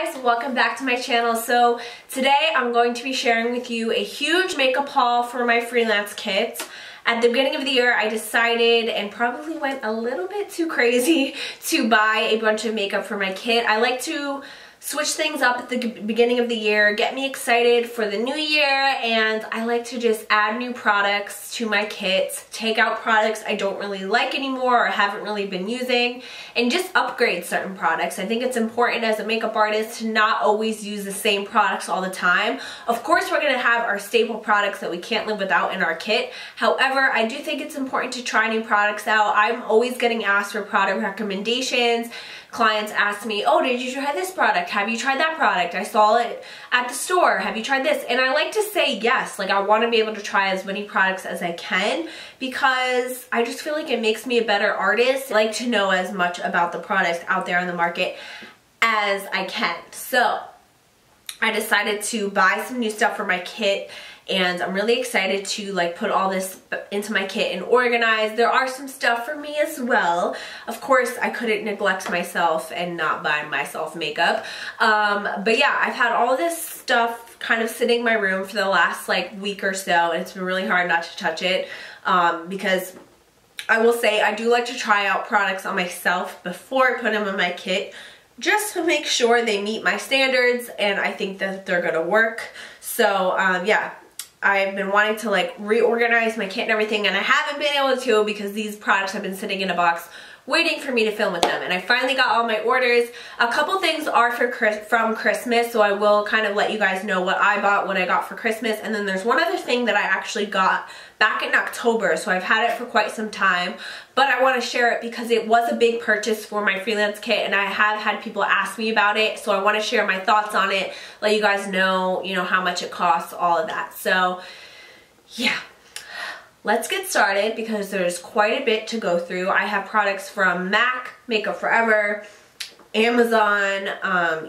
guys, welcome back to my channel. So today I'm going to be sharing with you a huge makeup haul for my freelance kits. At the beginning of the year I decided, and probably went a little bit too crazy, to buy a bunch of makeup for my kit. I like to switch things up at the beginning of the year, get me excited for the new year, and I like to just add new products to my kits, take out products I don't really like anymore or haven't really been using, and just upgrade certain products. I think it's important as a makeup artist to not always use the same products all the time. Of course, we're gonna have our staple products that we can't live without in our kit. However, I do think it's important to try new products out. I'm always getting asked for product recommendations. Clients ask me, oh, did you try this product? Have you tried that product? I saw it at the store. Have you tried this? And I like to say yes. Like, I want to be able to try as many products as I can because I just feel like it makes me a better artist. I like to know as much about the products out there on the market as I can. So I decided to buy some new stuff for my kit, and I'm really excited to like put all this into my kit and organize. There are some stuff for me as well. Of course, I couldn't neglect myself and not buy myself makeup. But yeah, I've had all this stuff kind of sitting in my room for the last like week or so, and it's been really hard not to touch it because I will say I do like to try out products on myself before I put them in my kit, just to make sure they meet my standards and I think that they're gonna work. So yeah, I've been wanting to like reorganize my kit and everything, and I haven't been able to because these products have been sitting in a box waiting for me to film with them, and I finally got all my orders. A couple things are from Christmas, so I will kind of let you guys know what I bought, what I got for Christmas, and then there's one other thing that I actually got back in October, so I've had it for quite some time, but I want to share it because it was a big purchase for my freelance kit, and I have had people ask me about it, so I want to share my thoughts on it, let you guys know, how much it costs, all of that. So yeah, let's get started because there's quite a bit to go through. I have products from MAC, Makeup Forever, Amazon,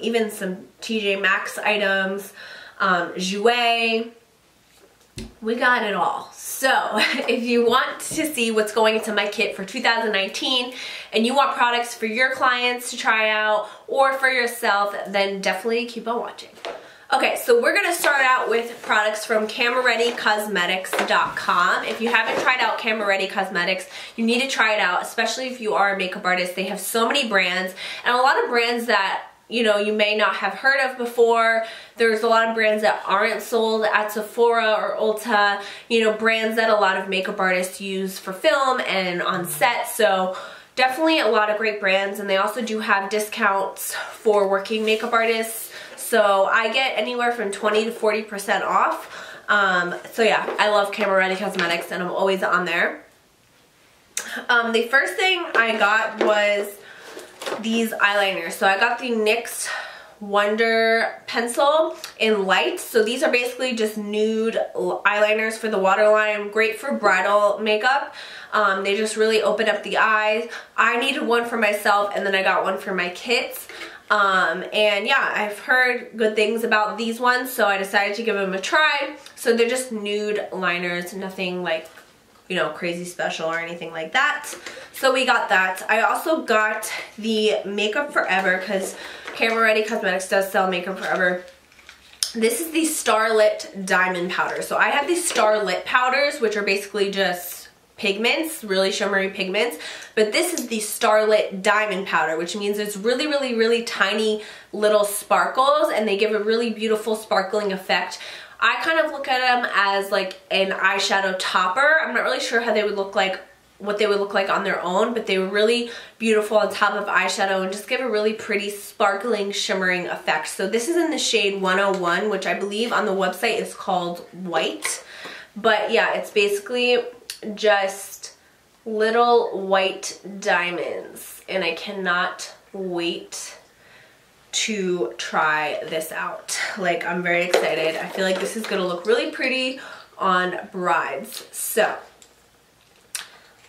even some TJ Maxx items, Jouer. We got it all. So if you want to see what's going into my kit for 2019 and you want products for your clients to try out or for yourself, then definitely keep on watching. Okay, so we're going to start out with products from CameraReadyCosmetics.com. If you haven't tried out Camera Ready Cosmetics, you need to try it out, especially if you are a makeup artist. They have so many brands, and a lot of brands that you may not have heard of before. There's a lot of brands that aren't sold at Sephora or Ulta, brands that a lot of makeup artists use for film and on set. So definitely a lot of great brands, and they also do have discounts for working makeup artists. So I get anywhere from 20 to 40% off. So yeah, I love Camera Ready Cosmetics, and I'm always on there. The first thing I got was these eyeliners. So I got the NYX Wonder Pencil in Light. So these are basically just nude eyeliners for the waterline, great for bridal makeup. They just really open up the eyes. I needed one for myself, and then I got one for my kits. And yeah, I've heard good things about these ones, so I decided to give them a try. So they're just nude liners, nothing like, crazy special or anything like that. So we got that. I also got the Makeup Forever, because Camera Ready Cosmetics does sell Makeup Forever. This is the Starlit Diamond Powder. So I have these Starlit powders, which are basically just pigments, really shimmery pigments, but this is the Starlit Diamond Powder, which means it's really, really, really tiny little sparkles, and they give a really beautiful sparkling effect. I kind of look at them as like an eyeshadow topper. I'm not really sure how they would look like, what they would look like on their own, but they were really beautiful on top of eyeshadow and just give a really pretty sparkling shimmering effect. So this is in the shade 101, which I believe on the website is called White. But yeah, it's basically just little white diamonds, and I cannot wait to try this out. Like, I'm very excited. I feel like this is gonna look really pretty on brides. So,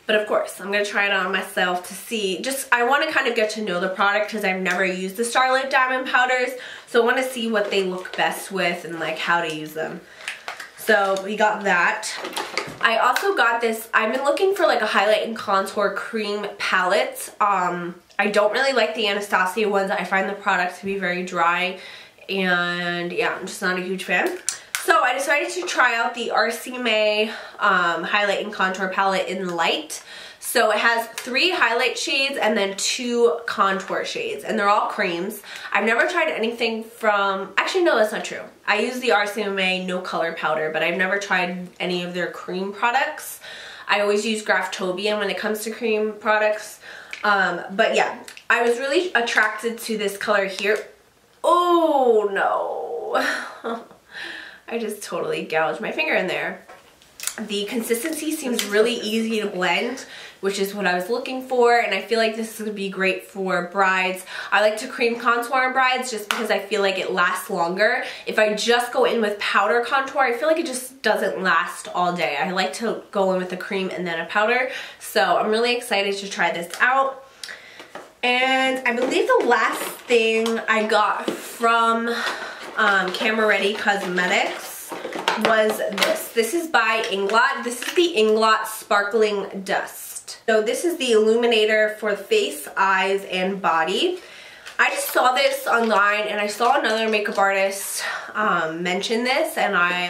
but of course, I'm gonna try it on myself to see. I want to kind of get to know the product because I've never used the Starlit Diamond powders. So I want to see what they look best with and like how to use them. So we got that. I also got this, I've been looking for like a highlight and contour cream palette. I don't really like the Anastasia ones. I find the product to be very dry, and yeah, I'm just not a huge fan. So I decided to try out the RC May highlight and contour palette in light. So it has 3 highlight shades and then 2 contour shades, and they're all creams. I've never tried anything from, actually no, that's not true. I use the RC May no color powder, but I've never tried any of their cream products. I always use Graftobian when it comes to cream products. But yeah, I was really attracted to this color here. Oh no. I just totally gouged my finger in there. The consistency seems really easy to blend, which is what I was looking for, and I feel like this would be great for brides. I like to cream contour on brides just because I feel like it lasts longer. If I just go in with powder contour, I feel like it just doesn't last all day. I like to go in with a cream and then a powder, so I'm really excited to try this out. And I believe the last thing I got from Camera Ready Cosmetics was this. This is by Inglot. This is the Inglot Sparkling Dust. So this is the illuminator for face, eyes, and body. I just saw this online and I saw another makeup artist mention this, and I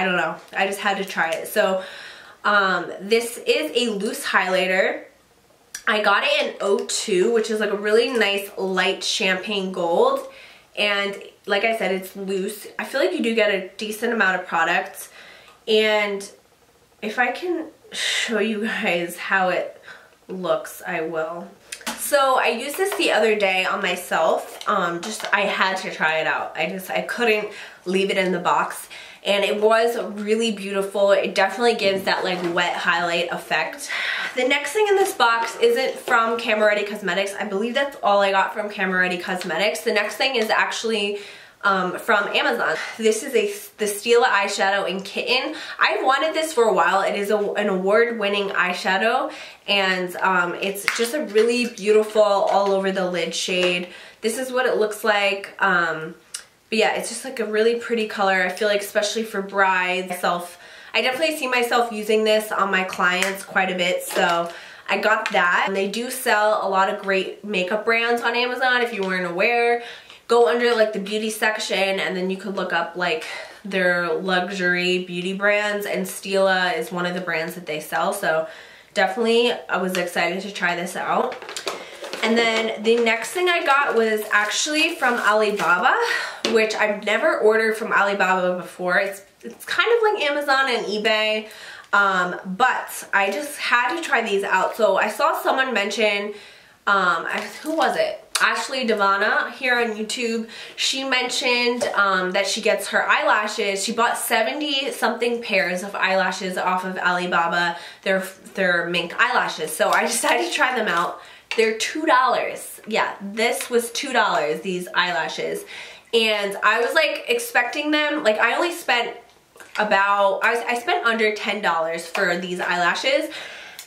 don't know, I just had to try it. So this is a loose highlighter. I got it in 02, which is like a really nice light champagne gold, and like I said, it's loose. I feel like you do get a decent amount of product, and if I can show you guys how it looks, I will. So I used this the other day on myself. I had to try it out. I couldn't leave it in the box, and it was really beautiful. It definitely gives that like wet highlight effect. The next thing in this box isn't from Camera Ready Cosmetics. I believe that's all I got from Camera Ready Cosmetics. The next thing is actually from Amazon. This is the Stila eyeshadow in Kitten. I've wanted this for a while. It is an award-winning eyeshadow, and it's just a really beautiful all over the lid shade. This is what it looks like. But yeah, it's just like a really pretty color. I feel like especially for brides, I definitely see myself using this on my clients quite a bit, so I got that. And they do sell a lot of great makeup brands on Amazon if you weren't aware. Go under like the beauty section and then you could look up like their luxury beauty brands, and Stila is one of the brands that they sell, so definitely I was excited to try this out. And then the next thing I got was actually from Alibaba, which I've never ordered from Alibaba before. It's kind of like Amazon and eBay, but I just had to try these out. So I saw someone mention, who was it? Ashley Devana here on YouTube. She mentioned that she gets her eyelashes. She bought 70 something pairs of eyelashes off of Alibaba. They're mink eyelashes. So I decided to try them out. They're $2. Yeah, this was $2, these eyelashes. And I was like expecting them, like I only spent I spent under $10 for these eyelashes.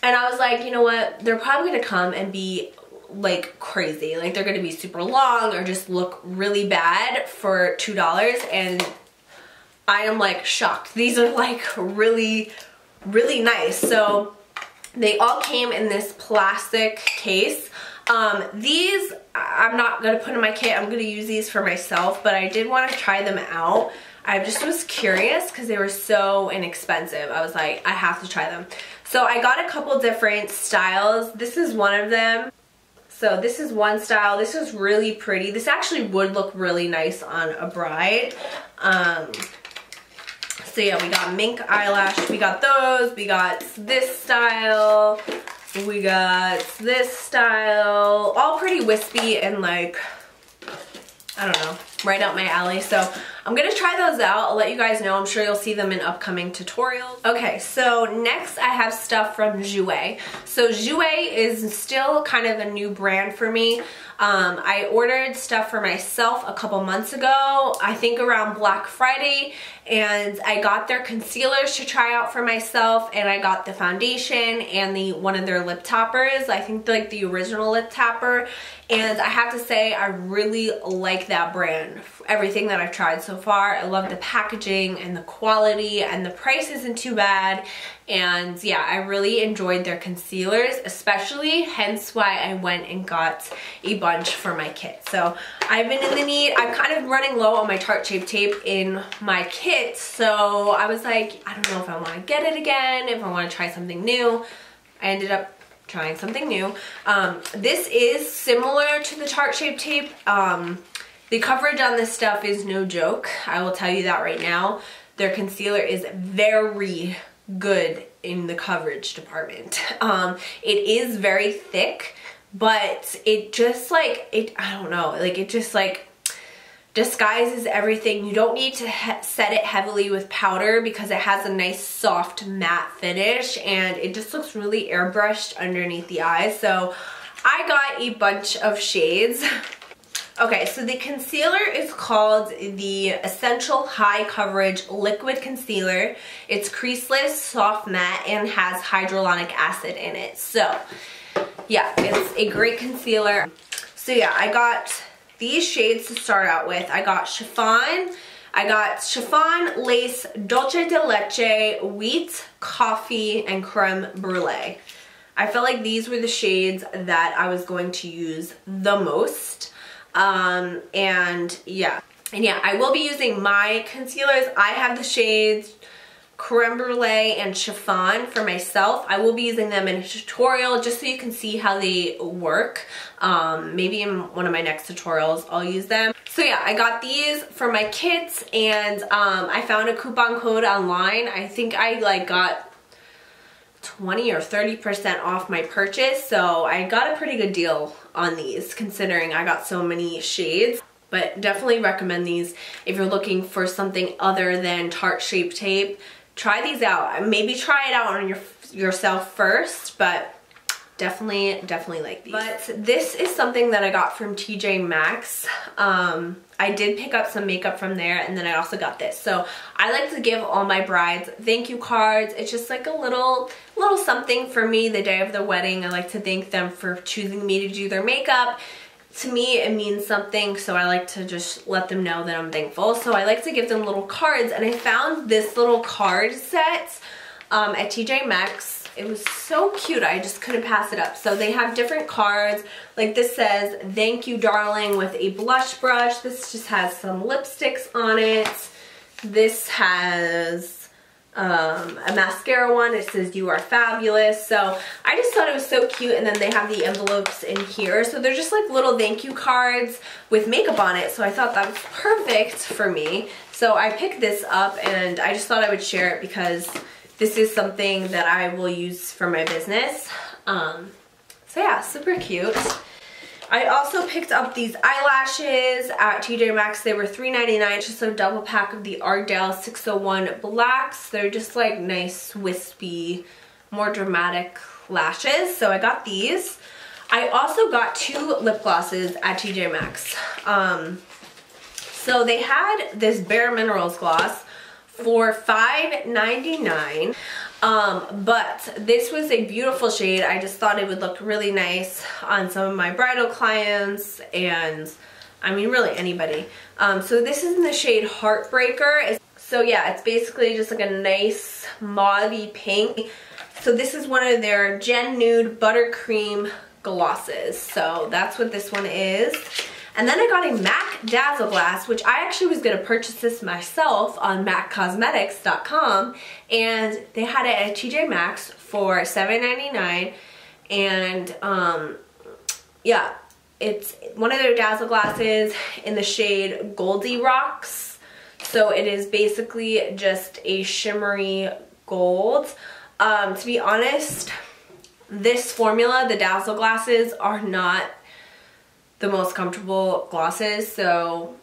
And I was like, you know what, they're probably gonna come and be like crazy. Like they're gonna be super long or just look really bad for $2. And I am like shocked. These are like really, really nice. So they all came in this plastic case. These I'm not gonna put in my kit. I'm gonna use these for myself, but I did want to try them out. I just was curious because they were so inexpensive. I was like, I have to try them. So I got a couple different styles. This is one of them. So this is one style. This is really pretty. This actually would look really nice on a bride. So yeah, we got mink eyelash. We got those. We got this style. We got this style. All pretty wispy and like, I don't know, right up my alley. So I'm gonna try those out. I'll let you guys know. I'm sure you'll see them in upcoming tutorials. Okay, so next I have stuff from Jouer. So Jouer is still kind of a new brand for me. I ordered stuff for myself a couple months ago, I think around Black Friday, and I got their concealers to try out for myself, and I got the foundation and one of their lip toppers, I think like the original lip topper, and I have to say I really like that brand, everything that I've tried so far. I love the packaging and the quality, and the price isn't too bad. And yeah, I really enjoyed their concealers, especially, hence why I went and got a bunch for my kit. So I've been in the need, I'm kind of running low on my Tarte Shape Tape in my kit, so I was like, I don't know if I want to get it again, if I want to try something new. I ended up trying something new. This is similar to the Tarte Shape Tape. The coverage on this stuff is no joke. I will tell you that right now. Their concealer is very good in the coverage department. It is very thick, but it just like, I don't know, like it just like disguises everything. You don't need to set it heavily with powder because it has a nice soft matte finish, and it just looks really airbrushed underneath the eyes. So I got a bunch of shades. Okay, so the concealer is called the Essential High Coverage Liquid Concealer. It's creaseless, soft matte, and has hyaluronic acid in it. So yeah, it's a great concealer. So yeah, I got these shades to start out with. I got Chiffon, Lace, Dolce de Leche, Wheat, Coffee, and Creme Brulee. I felt like these were the shades that I was going to use the most. And yeah, I will be using my concealers. I have the shades Creme Brulee and Chiffon for myself. I will be using them in a tutorial just so you can see how they work. Maybe in one of my next tutorials I'll use them. So yeah, I got these for my kits, and I found a coupon code online. I think I like got 20 or 30% off my purchase, so I got a pretty good deal on these considering I got so many shades. But definitely recommend these if you're looking for something other than Tarte Shape Tape. Try these out. Maybe try it out on yourself first, but definitely like these. But this is something that I got from TJ Maxx. I did pick up some makeup from there, and then I also got this. So I like to give all my brides thank you cards. It's just like a little something for me the day of the wedding. I like to thank them for choosing me to do their makeup. To me, it means something, so I like to just let them know that I'm thankful. So I like to give them little cards, and I found this little card set at TJ Maxx. It was so cute, I just couldn't pass it up. So they have different cards. Like this says, "Thank you, darling," with a blush brush. This just has some lipsticks on it. This has a mascara one. It says, "You are fabulous." So I just thought it was so cute. And then they have the envelopes in here. So they're just like little thank you cards with makeup on it. So I thought that was perfect for me. So I picked this up, and I just thought I would share it because this is something that I will use for my business. So yeah, super cute. I also picked up these eyelashes at TJ Maxx. They were $3.99. Just a double pack of the Ardell 601 Blacks. They're just like nice, wispy, more dramatic lashes. So I got these. I also got 2 lip glosses at TJ Maxx. So they had this Bare Minerals gloss for $5.99. But this was a beautiful shade. I just thought it would look really nice on some of my bridal clients, and I mean really anybody. So this is in the shade Heartbreaker. So yeah, it's basically just like a nice mauvey pink. So this is one of their Gen Nude Buttercream glosses. So that's what this one is. And then I got a MAC Dazzle Glass, which I actually was going to purchase this myself on MACcosmetics.com, and they had it at TJ Maxx for $7.99. And yeah, it's one of their Dazzle Glasses in the shade Goldie Rocks. So it is basically just a shimmery gold. To be honest, this formula, the Dazzle Glasses, are not the most comfortable glosses, so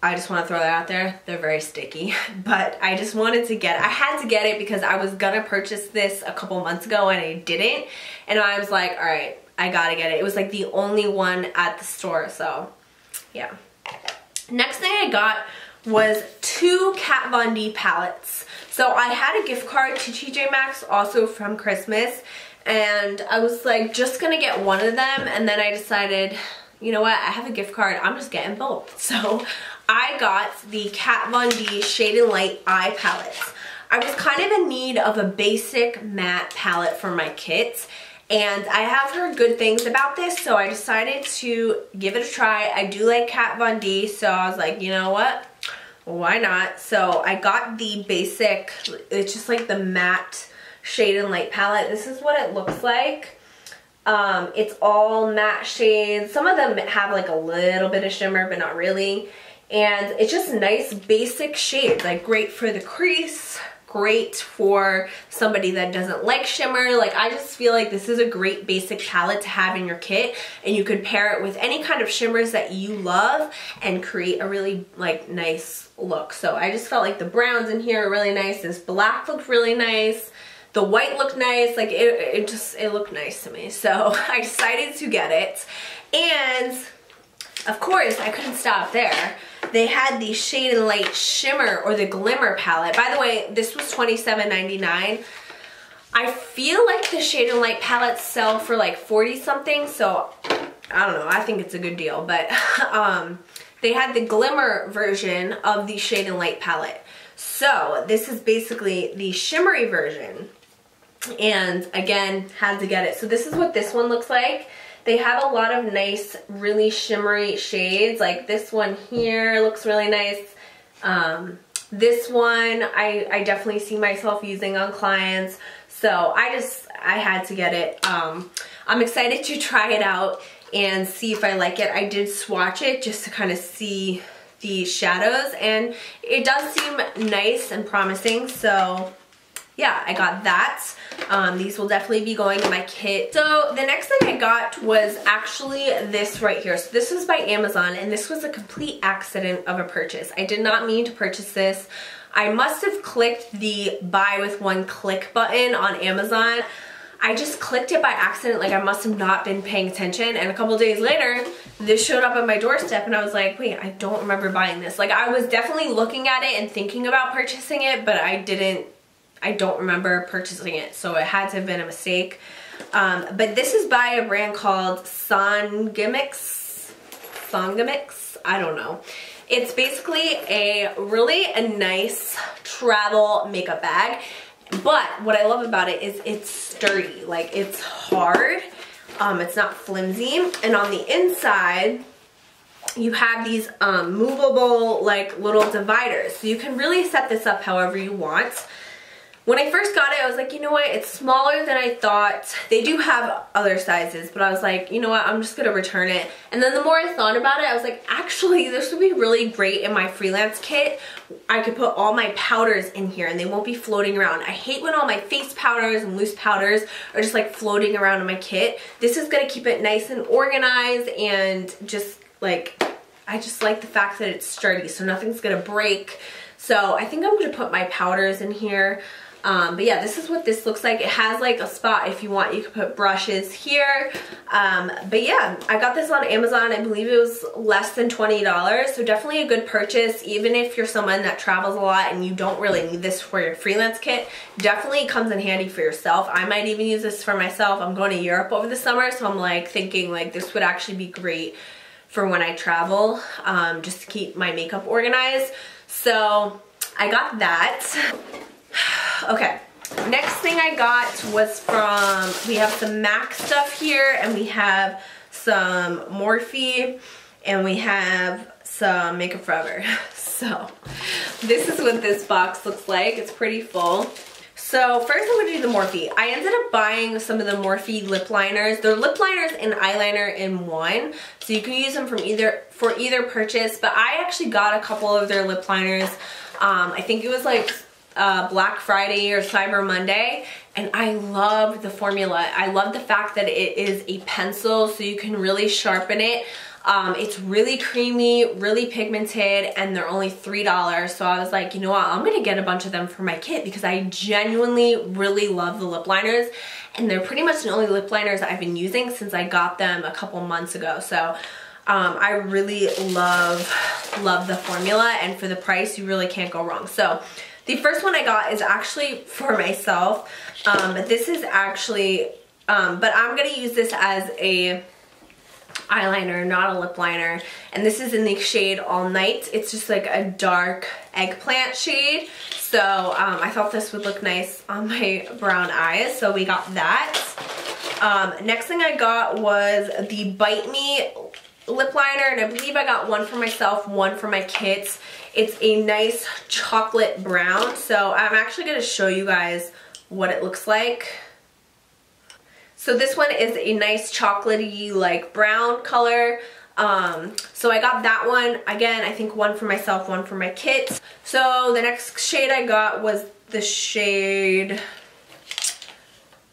I just want to throw that out there. They're very sticky, but I just wanted to get it. I had to get it because I was gonna purchase this a couple months ago and I didn't, and I was like, all right, I gotta get it. It was like the only one at the store, so yeah. Next thing I got was 2 Kat Von D palettes. So I had a gift card to TJ Maxx also from Christmas, and I was like just gonna get one of them, and then I decided, you know what, I have a gift card, I'm just getting both. So I got the Kat Von D Shade and Light Eye Palette. I was kind of in need of a basic matte palette for my kits, and I have heard good things about this, so I decided to give it a try. I do like Kat Von D, so I was like, you know what? Why not? So I got the basic, it's just like the matte Shade and Light palette. This is what it looks like. It's all matte shades. Some of them have like a little bit of shimmer, but not really. And it's just nice basic shades, like great for the crease, great for somebody that doesn't like shimmer. Like, I just feel like this is a great basic palette to have in your kit, and you could pair it with any kind of shimmers that you love and create a really like nice look. So I just felt like the browns in here are really nice. This black looked really nice. The white looked nice. Like it looked nice to me. So I decided to get it. And of course, I couldn't stop there. They had the Shade and Light Shimmer or the Glimmer palette. By the way, this was $27.99. I feel like the Shade and Light palettes sell for like 40 something, so I don't know. I think it's a good deal. But they had the Glimmer version of the Shade and Light palette. So this is basically the shimmery version. And again, had to get it. So this is what this one looks like. They have a lot of nice, really shimmery shades. Like this one here looks really nice. This one, I definitely see myself using on clients. So I had to get it. I'm excited to try it out and see if I like it. I did swatch it just to kind of see the shadows, and it does seem nice and promising. So yeah, I got that. These will definitely be going in my kit. So the next thing I got was actually this right here. So this was by Amazon, and this was a complete accident of a purchase. I did not mean to purchase this. I must have clicked the buy with one click button on Amazon. I just clicked it by accident. Like, I must have not been paying attention, and a couple days later this showed up at my doorstep, and I was like, wait, I don't remember buying this. Like, I was definitely looking at it and thinking about purchasing it, but I don't remember purchasing it, so it had to have been a mistake. But this is by a brand called Songamix. I don't know. It's basically a nice travel makeup bag. But what I love about it is it's sturdy. Like, it's hard. It's not flimsy. And on the inside, you have these movable like little dividers. So you can really set this up however you want. When I first got it, I was like, you know what, it's smaller than I thought. They do have other sizes, but I was like, you know what, I'm just gonna return it. And then the more I thought about it, I was like, actually, this would be really great in my freelance kit. I could put all my powders in here and they won't be floating around. I hate when all my face powders and loose powders are just like floating around in my kit. This is gonna keep it nice and organized, and just like, I just like the fact that it's sturdy, so nothing's gonna break. So I think I'm gonna put my powders in here. But yeah, this is what this looks like. It has like a spot if you want. You could put brushes here. But yeah, I got this on Amazon. I believe it was less than $20. So definitely a good purchase. Even if you're someone that travels a lot and you don't really need this for your freelance kit, definitely comes in handy for yourself. I might even use this for myself. I'm going to Europe over the summer, so I'm like thinking like this would actually be great for when I travel, just to keep my makeup organized. So I got that. Okay, next thing I got was from, we have some MAC stuff here, and we have some Morphe, and we have some Makeup Forever. So this is what this box looks like. It's pretty full. So first I'm going to do the Morphe. I ended up buying some of the Morphe lip liners. They're lip liners and eyeliner in one, so you can use them for either purchase, but I actually got a couple of their lip liners. I think it was like Black Friday or Cyber Monday, and I loved the formula. I love the fact that it is a pencil, so you can really sharpen it. It's really creamy, really pigmented, and they're only $3. So I was like, you know what, I'm gonna get a bunch of them for my kit because I genuinely really love the lip liners, and they're pretty much the only lip liners I've been using since I got them a couple months ago. So I really love the formula, and for the price, you really can't go wrong. So the first one I got is actually for myself, but this is actually, but I'm gonna use this as a eyeliner, not a lip liner. And this is in the shade All Night. It's just like a dark eggplant shade. So I thought this would look nice on my brown eyes, so we got that. Next thing I got was the Bite Me lip liner, and I believe I got one for myself, one for my kids. It's a nice chocolate brown, so I'm actually going to show you guys what it looks like. So this one is a nice chocolatey like brown color. So I got that one. Again, I think one for myself, one for my kids. So the next shade I got was the shade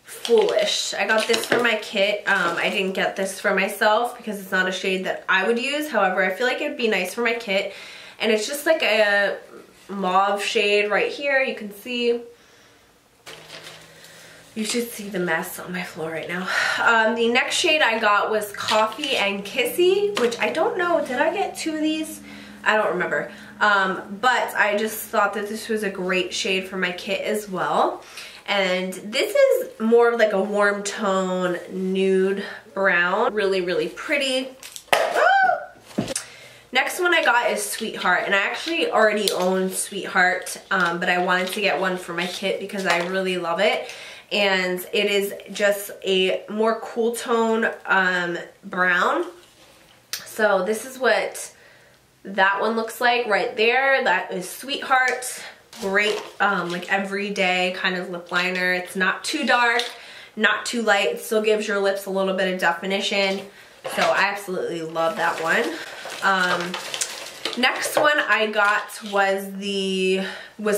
Foolish. I got this for my kit. I didn't get this for myself because it's not a shade that I would use. However, I feel like it would be nice for my kit. And it's just like a mauve shade right here. You can see. You should see the mess on my floor right now. The next shade I got was Coffee and Kissy, which I don't know. Did I get two of these? I don't remember. But I just thought that this was a great shade for my kit as well. And this is more of like a warm tone nude brown. Really, really pretty. Next one I got is Sweetheart, and I actually already own Sweetheart, but I wanted to get one for my kit because I really love it. And it is just a more cool tone brown. So this is what that one looks like right there. That is Sweetheart. Great like everyday kind of lip liner. It's not too dark, not too light. It still gives your lips a little bit of definition. So I absolutely love that one. Next one I got was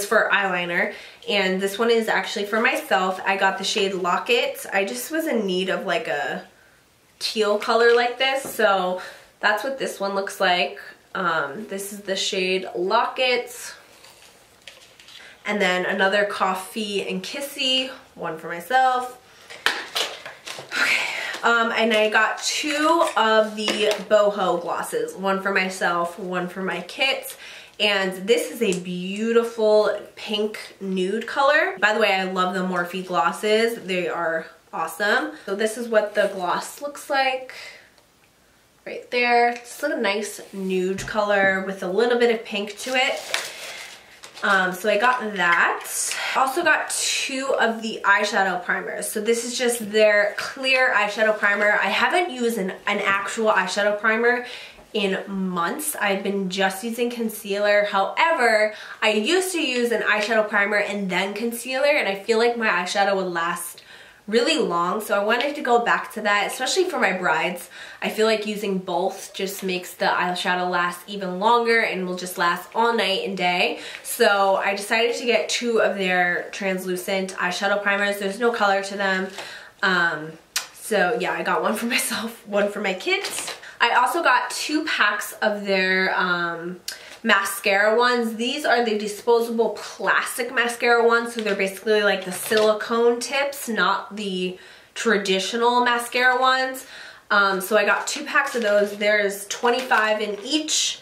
for eyeliner, and this one is actually for myself. I got the shade Locket. I just was in need of like a teal color like this, so that's what this one looks like. This is the shade Locket. And then another Coffee and Kissy, one for myself. Okay. And I got two of the boho glosses, one for myself, one for my kids. And this is a beautiful pink nude color. By the way, I love the Morphe glosses. They are awesome. So this is what the gloss looks like right there. It's a nice nude color with a little bit of pink to it. So I got that. Also got two of the eyeshadow primers. So this is just their clear eyeshadow primer. I haven't used an actual eyeshadow primer in months. I've been just using concealer. However, I used to use an eyeshadow primer and then concealer, and I feel like my eyeshadow would last really long, so I wanted to go back to that, especially for my brides. I feel like using both just makes the eyeshadow last even longer and will just last all night and day. So I decided to get two of their translucent eyeshadow primers. There's no color to them. So yeah, I got one for myself, one for my kids. I also got 2 packs of their mascara ones. These are the disposable plastic mascara ones, so they're basically like the silicone tips, not the traditional mascara ones. So I got 2 packs of those. There's 25 in each.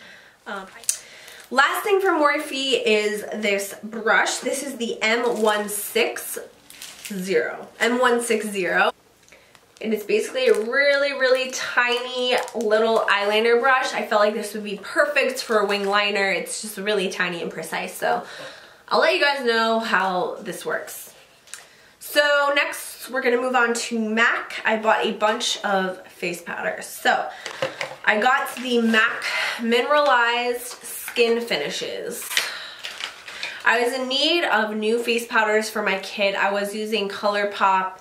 Last thing from Morphe is this brush. This is the M160. And it's basically a really, really tiny little eyeliner brush. I felt like this would be perfect for a wing liner. It's just really tiny and precise. So I'll let you guys know how this works. So next we're gonna move on to MAC. I bought a bunch of face powders. So I got the MAC Mineralized Skin Finishes. I was in need of new face powders for my kid. I was using ColourPop,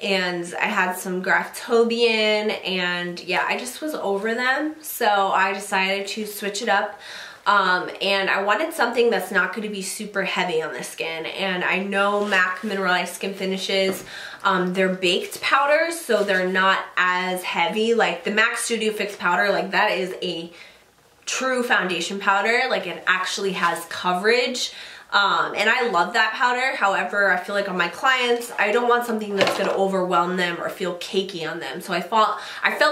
and I had some Graftobian, and yeah, I just was over them, so I decided to switch it up. And I wanted something that's not going to be super heavy on the skin, and I know MAC Mineralized Skin Finishes, they're baked powders, so they're not as heavy. Like the MAC Studio Fix powder, like that is a true foundation powder, like it actually has coverage. And I love that powder. However, I feel like on my clients, I don't want something that's going to overwhelm them or feel cakey on them. So I felt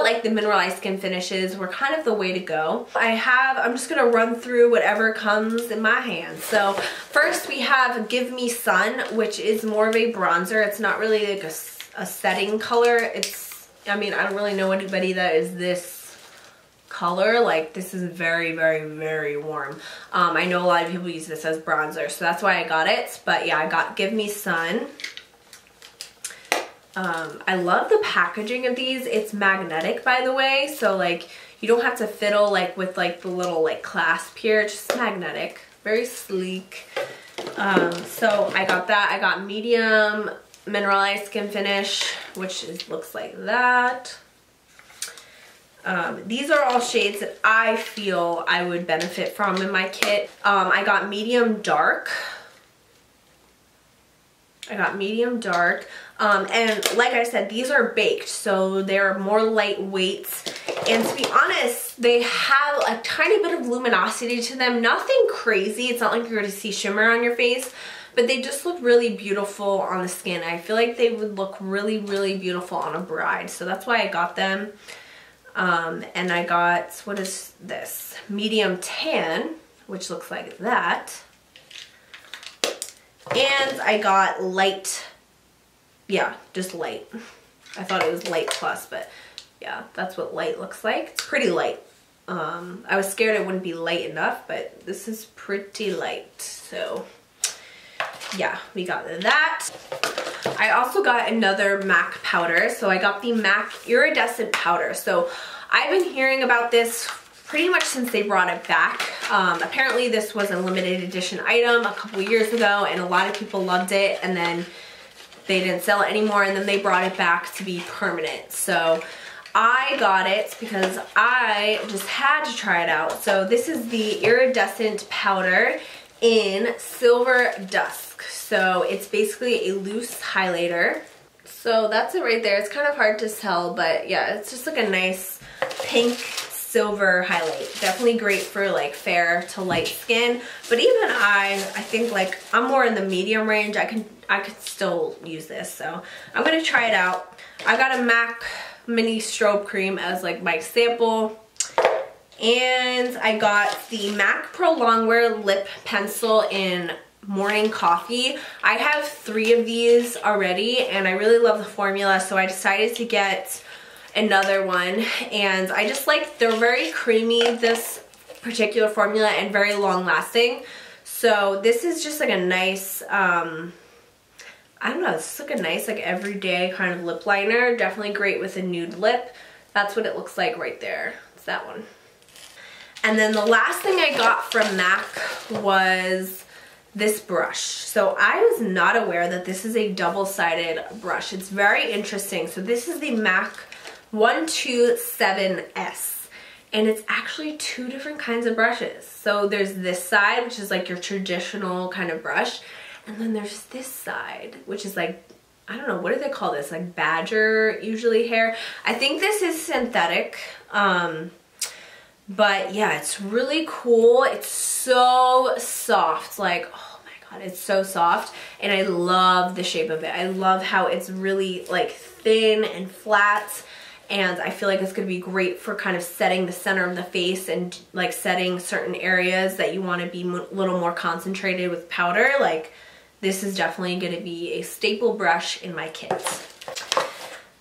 like the Mineralized Skin Finishes were kind of the way to go. I'm just going to run through whatever comes in my hand. So first we have Give Me Sun, which is more of a bronzer. It's not really like a setting color. I mean, I don't really know anybody that is this color. Like this is very, very, very warm. I know a lot of people use this as bronzer, so that's why I got it. But yeah, I got Give Me Sun. I love the packaging of these. It's magnetic, by the way, so like you don't have to fiddle like with like the little like clasp here. It's just magnetic, very sleek. So I got that. I got medium mineralized skin finish, which looks like that. These are all shades that I feel I would benefit from in my kit. I got medium dark. And like I said, these are baked, so they're more lightweight. And to be honest, they have a tiny bit of luminosity to them. Nothing crazy. It's not like you're going to see shimmer on your face, but they just look really beautiful on the skin. I feel like they would look really, really beautiful on a bride. So that's why I got them. And I got, what is this? Medium tan, which looks like that. And I got light, yeah, just light. I thought it was light plus, but yeah, that's what light looks like. It's pretty light. I was scared it wouldn't be light enough, but this is pretty light. So yeah, we got that. I also got another MAC powder. So I got the MAC Iridescent Powder. So I've been hearing about this pretty much since they brought it back. Apparently this was a limited edition item a couple years ago, and a lot of people loved it, and then they didn't sell it anymore, and then they brought it back to be permanent. So I got it because I just had to try it out. So this is the Iridescent Powder in Silver Dusk. So it's basically a loose highlighter. So that's it right there. It's kind of hard to tell, but yeah, it's just like a nice pink silver highlight. Definitely great for like fair to light skin, but even I think like I'm more in the medium range. I could still use this, so I'm gonna try it out. I got a MAC mini strobe cream as like my sample, and I got the MAC Pro Longwear lip pencil in Morning Coffee. I have 3 of these already, and I really love the formula, so I decided to get another one. And I just like, they're very creamy, this particular formula, and very long lasting. So this is just like a nice, I don't know, it's like a nice like everyday kind of lip liner. Definitely great with a nude lip. That's what it looks like right there. It's that one. And then the last thing I got from MAC was this brush. So I was not aware that this is a double-sided brush. It's very interesting. So this is the MAC 127S, and it's actually 2 different kinds of brushes. So there's this side, which is like your traditional kind of brush, and then there's this side, which is like, I don't know, what do they call this? Like badger usually hair. I think this is synthetic, but yeah, it's really cool. It's so soft, like, oh my god, it's so soft, and I love the shape of it. I love how it's really like thin and flat. And I feel like it's going to be great for kind of setting the center of the face and like setting certain areas that you want to be a little more concentrated with powder. Like this is definitely going to be a staple brush in my kit.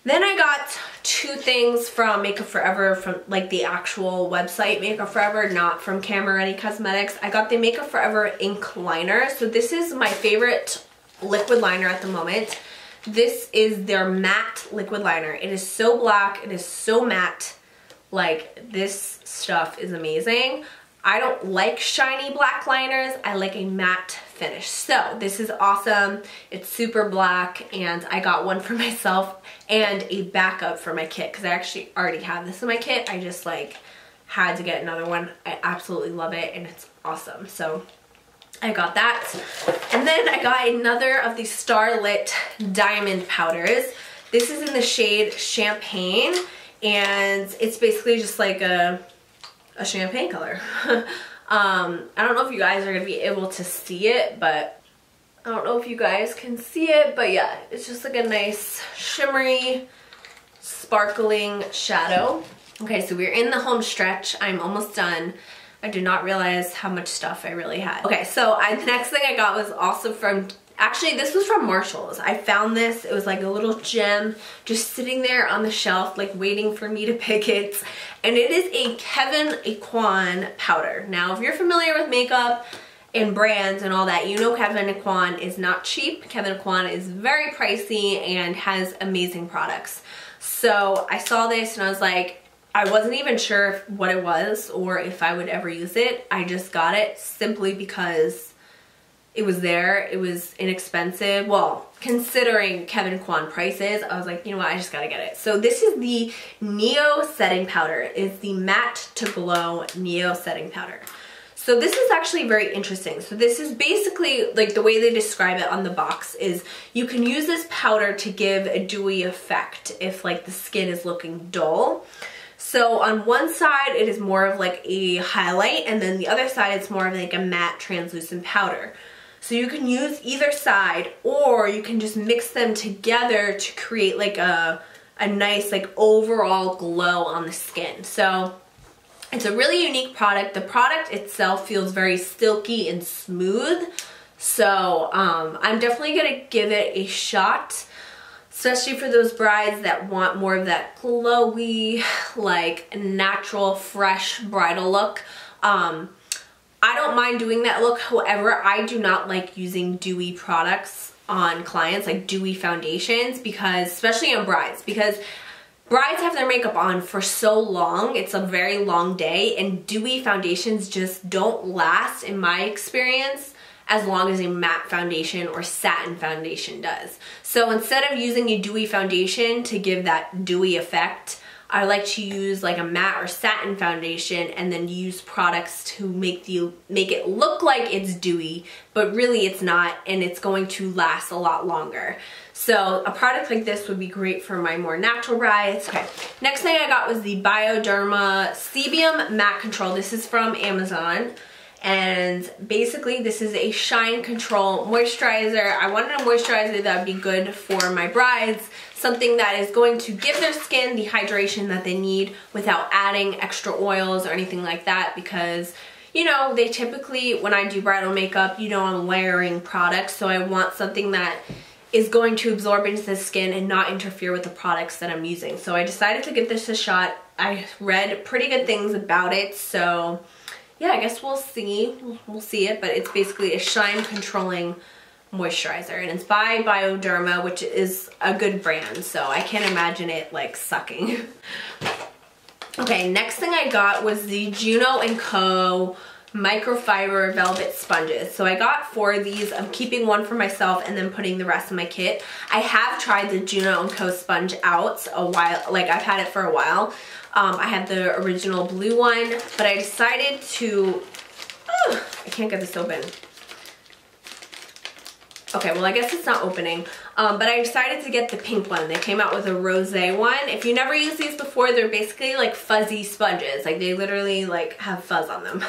Then I got 2 things from Makeup Forever, from like the actual website Makeup Forever, not from Camera Ready Cosmetics. I got the Makeup Forever ink liner. So this is my favorite liquid liner at the moment. This is their matte liquid liner. It is so black, it is so matte. Like, this stuff is amazing. I don't like shiny black liners, I like a matte finish. So this is awesome. It's super black, and I got one for myself and a backup for my kit because I actually already have this in my kit. I just like had to get another one. I absolutely love it, and it's awesome. So I got that. And then I got another of the Starlit Diamond powders. This is in the shade Champagne, and it's basically just like a champagne color. I don't know if you guys are going to be able to see it, but I don't know if you guys can see it, but yeah, it's just like a nice shimmery, sparkling shadow. Okay, so we're in the home stretch. I'm almost done. I did not realize how much stuff I really had. Okay, so the next thing I got was also from Actually, this was from Marshall's. I found this. It was like a little gem just sitting there on the shelf, like waiting for me to pick it. And it is a Kevyn Aucoin powder. Now, if you're familiar with makeup and brands and all that, you know Kevyn Aucoin is not cheap. Kevyn Aucoin is very pricey and has amazing products. So I saw this and I was like, I wasn't even sure what it was or if I would ever use it. I just got it simply because it was there. It was inexpensive. Well, considering Kevyn Aucoin prices, I was like, you know what, I just gotta get it. So this is the Neo Setting Powder. It's the Matte to Glow Neo Setting Powder. So this is actually very interesting. So this is basically, like the way they describe it on the box is you can use this powder to give a dewy effect if like the skin is looking dull. So on one side, it is more of like a highlight, and then the other side, it's more of like a matte translucent powder. So you can use either side, or you can just mix them together to create like a nice like overall glow on the skin. So it's a really unique product. The product itself feels very silky and smooth. So I'm definitely gonna give it a shot, especially for those brides that want more of that glowy, like natural, fresh bridal look. I don't mind doing that look. However, I do not like using dewy products on clients, like dewy foundations, because especially on brides, because brides have their makeup on for so long. It's a very long day, and dewy foundations just don't last, in my experience, as long as a matte foundation or satin foundation does. So instead of using a dewy foundation to give that dewy effect, I like to use like a matte or satin foundation and then use products to make it look like it's dewy, but really it's not, and it's going to last a lot longer. So a product like this would be great for my more natural brides. Okay, next thing I got was the Bioderma Sebum Matte Control. This is from Amazon. And basically this is a shine control moisturizer. I wanted a moisturizer that would be good for my brides, something that is going to give their skin the hydration that they need without adding extra oils or anything like that, because you know, they typically, when I do bridal makeup, you know, I'm layering products, so I want something that is going to absorb into the skin and not interfere with the products that I'm using. So I decided to give this a shot. I read pretty good things about it, so yeah, I guess we'll see. We'll see it, but it's basically a shine controlling moisturizer, and it's by Bioderma, which is a good brand, so I can't imagine it like sucking. Okay, next thing I got was the Juno & Co. Microfiber Velvet Sponges. So I got 4 of these. I'm keeping one for myself and then putting the rest in my kit. I have tried the Juno & Co. sponge out a while, like I've had it for a while. I had the original blue one, but I decided to, I can't get this open. Okay, well I guess it's not opening, but I decided to get the pink one. They came out with a rosé one. If you never used these before, they're basically like fuzzy sponges. Like they literally like have fuzz on them.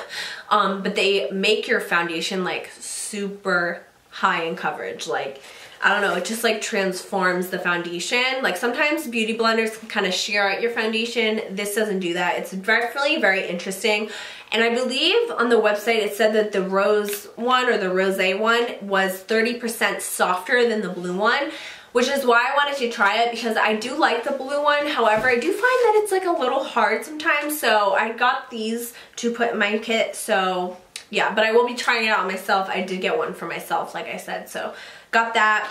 But they make your foundation like super high in coverage. Like, I don't know, it just like transforms the foundation. Like sometimes beauty blenders can kind of shear out your foundation. This doesn't do that. It's definitely very interesting. And I believe on the website it said that the rose one or the rosé one was 30% softer than the blue one, which is why I wanted to try it, because I do like the blue one. However, I do find that it's like a little hard sometimes, so I got these to put in my kit. So yeah, but I will be trying it out myself. I did get one for myself, like I said, so got that.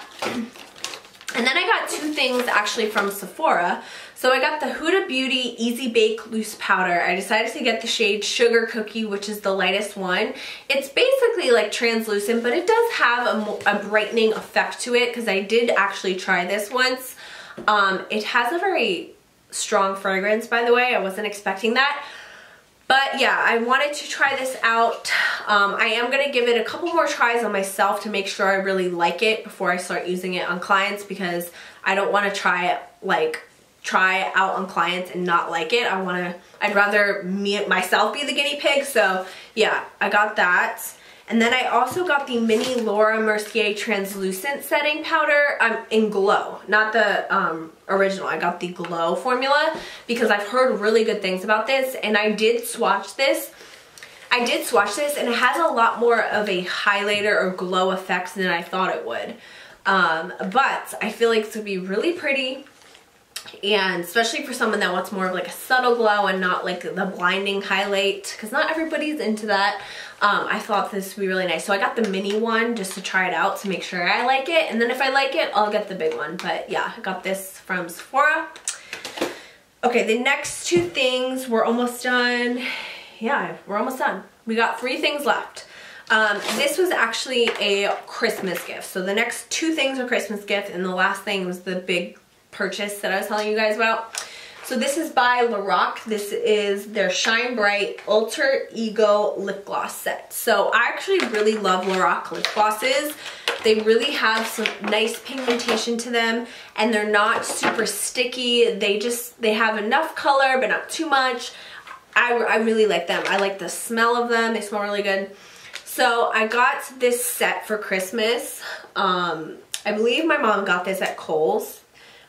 And then I got 2 things actually from Sephora. So I got the Huda Beauty Easy Bake Loose Powder. I decided to get the shade Sugar Cookie, which is the lightest one. It's basically like translucent, but it does have a brightening effect to it, because I did actually try this once. It has a very strong fragrance, by the way. I wasn't expecting that. But yeah, I wanted to try this out. I am going to give it a couple more tries on myself to make sure I really like it before I start using it on clients, because I don't want to try it out on clients and not like it. I'd rather myself be the guinea pig. So yeah, I got that. And then I also got the mini Laura Mercier translucent setting powder in Glow, not the original. I got the Glow formula because I've heard really good things about this, and I did swatch this. I did swatch this and it has a lot more of a highlighter or glow effect than I thought it would. But I feel like this would be really pretty, and especially for someone that wants more of like a subtle glow and not like the blinding highlight, because not everybody's into that. I thought this would be really nice. So I got the mini one just to try it out to make sure I like it, and then if I like it, I'll get the big one. But yeah, I got this from Sephora. Okay, the next two things, we're almost done. Yeah, we're almost done. We got 3 things left. This was actually a Christmas gift. So the next 2 things are Christmas gifts, and the last thing was the big purchase that I was telling you guys about. So this is by Lorac. This is their Shine Bright Alter Ego lip gloss set. So I actually really love Lorac lip glosses. They really have some nice pigmentation to them, and they're not super sticky. They have enough color but not too much. I really like them. I like the smell of them. They smell really good. So I got this set for Christmas. I believe my mom got this at Kohl's.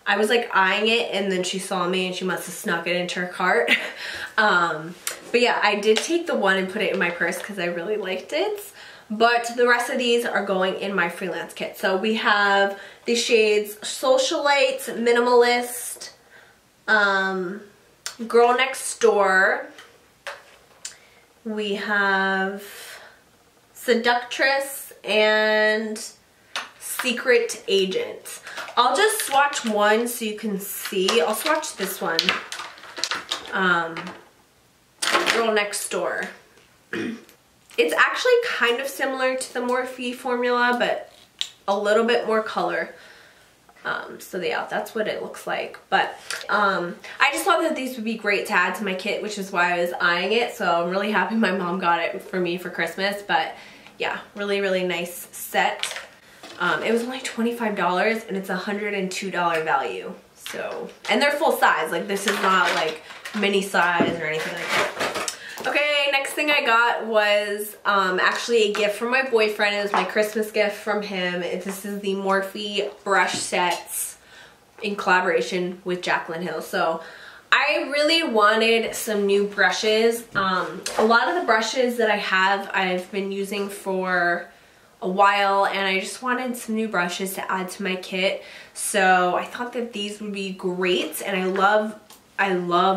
I was like eyeing it, and then she saw me and she must have snuck it into her cart. But yeah, I did take the one and put it in my purse because I really liked it. But the rest of these are going in my freelance kit. So we have the shades Socialite, Minimalist, Girl Next Door. We have Seductress and Secret Agent. I'll just swatch one so you can see. I'll swatch this one. Girl Next Door. It's actually kind of similar to the Morphe formula, but a little bit more color. So yeah, that's what it looks like. But I just thought that these would be great to add to my kit, which is why I was eyeing it. So I'm really happy my mom got it for me for Christmas. But yeah, really, really nice set. It was only $25 and it's a $102 value. So, and they're full size. Like, this is not like mini size or anything like that. Okay, next thing I got was actually a gift from my boyfriend. It was my Christmas gift from him. This is the Morphe brush sets in collaboration with Jaclyn Hill. So I really wanted some new brushes. A lot of the brushes that I have, I've been using for a while, and I just wanted some new brushes to add to my kit. So I thought that these would be great, and I love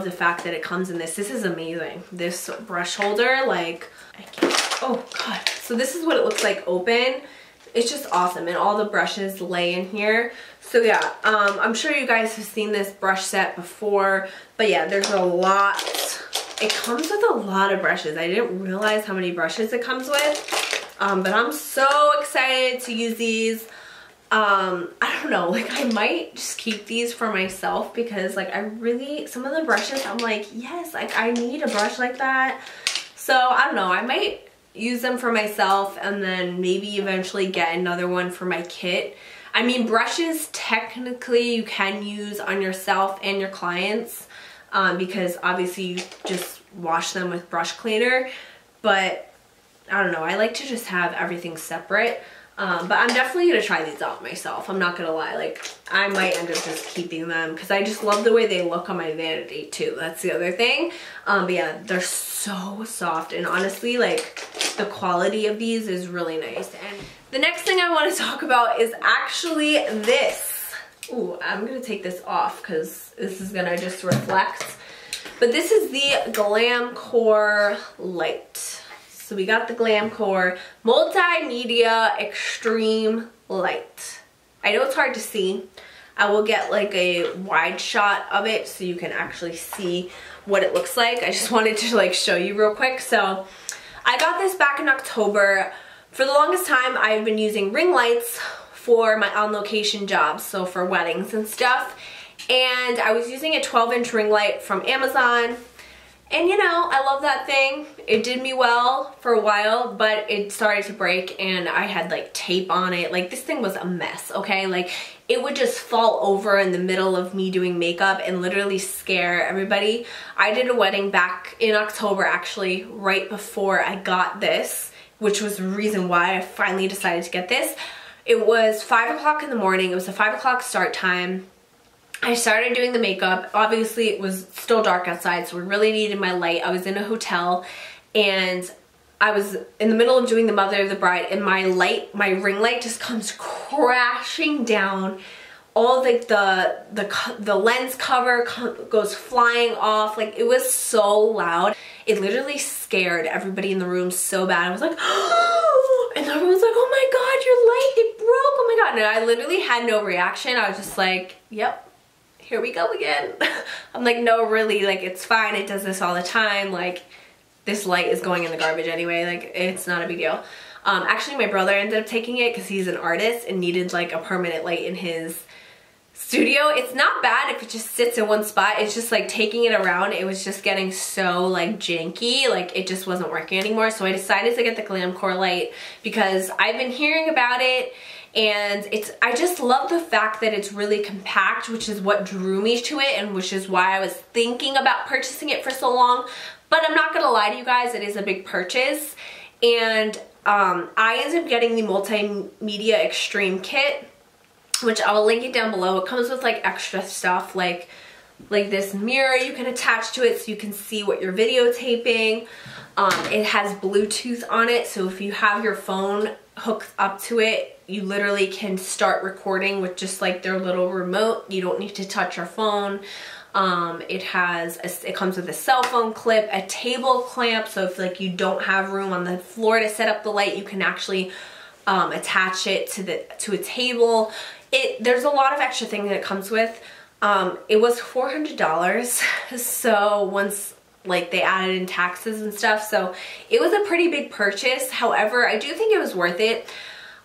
the fact that it comes in this. This is amazing. This brush holder, like, I can't, oh god. So this is what it looks like open. It's just awesome, and all the brushes lay in here. So yeah, I'm sure you guys have seen this brush set before, but yeah, there's a lot. It comes with a lot of brushes. I didn't realize how many brushes it comes with. But I'm so excited to use these. I don't know, like, I might just keep these for myself because, like, some of the brushes, I'm like, yes, like, I need a brush like that. So I don't know, I might use them for myself and then maybe eventually get another one for my kit. I mean, brushes technically you can use on yourself and your clients because obviously you just wash them with brush cleaner, but I don't know, I like to just have everything separate. But I'm definitely going to try these out myself. I'm not going to lie. Like, I might end up just keeping them because I just love the way they look on my vanity too. That's the other thing. But yeah, they're so soft. And honestly, like, the quality of these is really nice. And the next thing I want to talk about is actually this. Ooh, I'm going to take this off because this is going to just reflect. But this is the Glamcor Light. So we got the Glamcor Multimedia Extreme Light. I know it's hard to see. I will get like a wide shot of it so you can actually see what it looks like. I just wanted to like show you real quick. So I got this back in October. For the longest time, I've been using ring lights for my on-location jobs, so for weddings and stuff. And I was using a 12-inch ring light from Amazon. And you know, I love that thing. It did me well for a while, but it started to break and I had like tape on it. Like, this thing was a mess, okay? Like, it would just fall over in the middle of me doing makeup and literally scare everybody. I did a wedding back in October, actually, right before I got this, which was the reason why I finally decided to get this. It was 5 o'clock in the morning. It was a 5 o'clock start time. I started doing the makeup. Obviously, it was still dark outside, so we really needed my light. I was in a hotel, and I was in the middle of doing the mother of the bride, and my ring light just comes crashing down. All the lens cover goes flying off. Like, it was so loud. It literally scared everybody in the room so bad. I was like, oh, and everyone's like, oh my God, your light, it broke, oh my God. And I literally had no reaction. I was just like, yep, here we go again. I'm like, no, really, like, it's fine. It does this all the time. Like, this light is going in the garbage anyway. Like, it's not a big deal. Actually, my brother ended up taking it because he's an artist and needed like a permanent light in his studio. It's not bad if it just sits in one spot. It's just like taking it around, it was just getting so like janky, like it just wasn't working anymore. So I decided to get the Glamcor light because I've been hearing about it, and I just love the fact that it's really compact, which is what drew me to it and which is why I was thinking about purchasing it for so long. But I'm not gonna lie to you guys, it is a big purchase. And I ended up getting the Multimedia Extreme Kit, which I'll link it down below. It comes with like extra stuff like this mirror you can attach to it so you can see what you're videotaping. It has Bluetooth on it, so if you have your phone hooked up to it, you literally can start recording with just like their little remote. You don't need to touch your phone. It comes with a cell phone clip, a table clamp, so if like you don't have room on the floor to set up the light, you can actually attach it to a table. There's a lot of extra things that it comes with. It was $400, so once like they added in taxes and stuff, so it was a pretty big purchase. However, I do think it was worth it.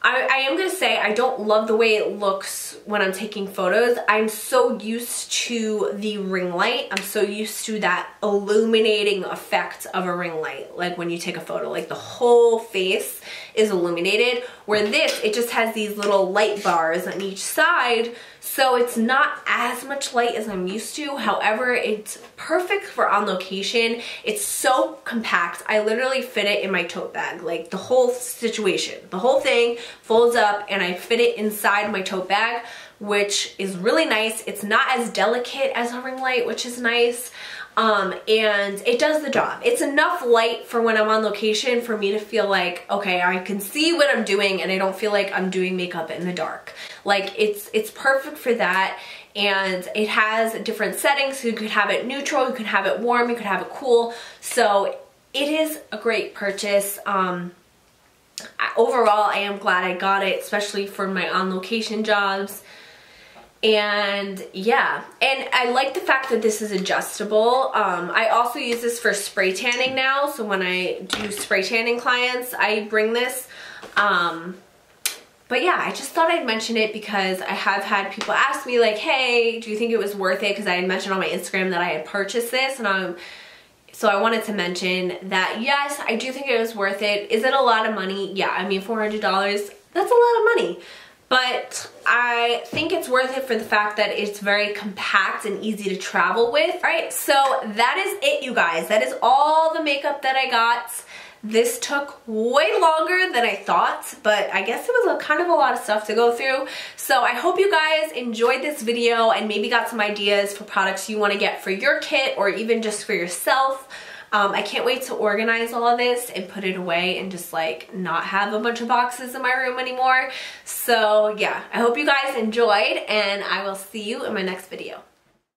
I am gonna say I don't love the way it looks when I'm taking photos. I'm so used to the ring light. I'm so used to that illuminating effect of a ring light. Like when you take a photo, like the whole face is illuminated. Where this, it just has these little light bars on each side. So it's not as much light as I'm used to. However, it's perfect for on location. It's so compact. I literally fit it in my tote bag. Like the whole situation, the whole thing folds up and I fit it inside my tote bag, which is really nice. It's not as delicate as a ring light, which is nice. And it does the job. It's enough light for when I'm on location for me to feel like, okay, I can see what I'm doing and I don't feel like I'm doing makeup in the dark. Like it's perfect for that. And it has different settings. So you could have it neutral, you could have it warm, you could have it cool. So it is a great purchase. Overall, I am glad I got it, especially for my on location jobs. And yeah, and I like the fact that this is adjustable. I also use this for spray tanning now, so when I do spray tanning clients, I bring this. But yeah, I just thought I'd mention it because I have had people ask me like, hey, do you think it was worth it? Because I had mentioned on my Instagram that I had purchased this, and so I wanted to mention that yes, I do think it was worth it. Is it a lot of money? Yeah, I mean $400, that's a lot of money. But I think it's worth it for the fact that it's very compact and easy to travel with. All right, so that is it, you guys. That is all the makeup that I got. This took way longer than I thought, but I guess it was kind of a lot of stuff to go through. So I hope you guys enjoyed this video and maybe got some ideas for products you want to get for your kit or even just for yourself. I can't wait to organize all of this and put it away and just like not have a bunch of boxes in my room anymore. So yeah, I hope you guys enjoyed and I will see you in my next video.